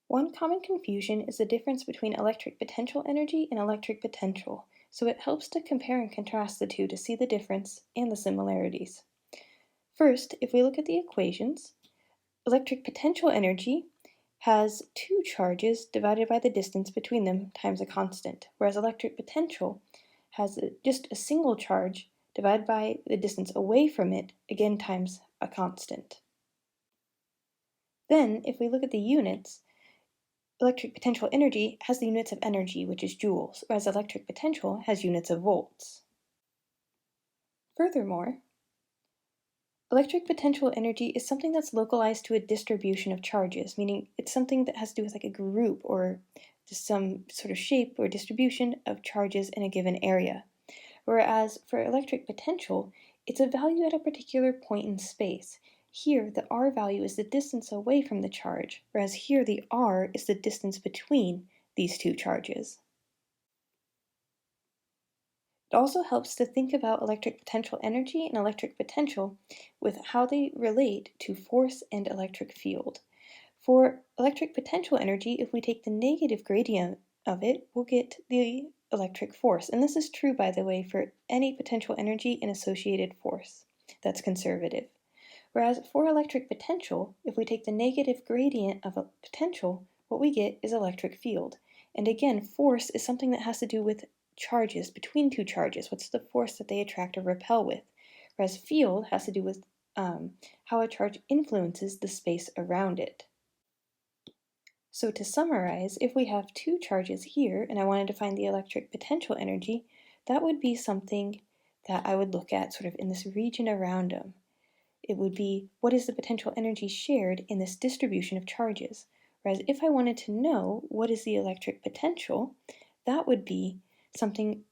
One common confusion is the difference between electric potential energy and electric potential, so it helps to compare and contrast the two to see the difference and the similarities. First, if we look at the equations, electric potential energy has two charges divided by the distance between them times a constant, whereas electric potential has just a single charge divided by the distance away from it, again times a constant. Then, if we look at the units, electric potential energy has the units of energy, which is joules, whereas electric potential has units of volts. Furthermore, electric potential energy is something that's localized to a distribution of charges, meaning it's something that has to do with like a group or just some sort of shape or distribution of charges in a given area. Whereas for electric potential, it's a value at a particular point in space. Here, the r value is the distance away from the charge, whereas here the r is the distance between these two charges. It also helps to think about electric potential energy and electric potential with how they relate to force and electric field. For electric potential energy, if we take the negative gradient of it, we'll get the electric force. And this is true, by the way, for any potential energy and associated force that's conservative. Whereas for electric potential, if we take the negative gradient of a potential, what we get is electric field. And again, force is something that has to do with charges between two charges. What's the force that they attract or repel with? Whereas field has to do with how a charge influences the space around it. So to summarize, if we have two charges here and I wanted to find the electric potential energy, that would be something that I would look at sort of in this region around them. It would be, what is the potential energy shared in this distribution of charges? Whereas if I wanted to know what is the electric potential, that would be something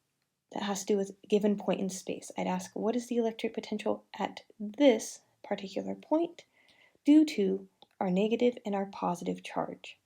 that has to do with a given point in space. I'd ask, what is the electric potential at this particular point due to our negative and our positive charge?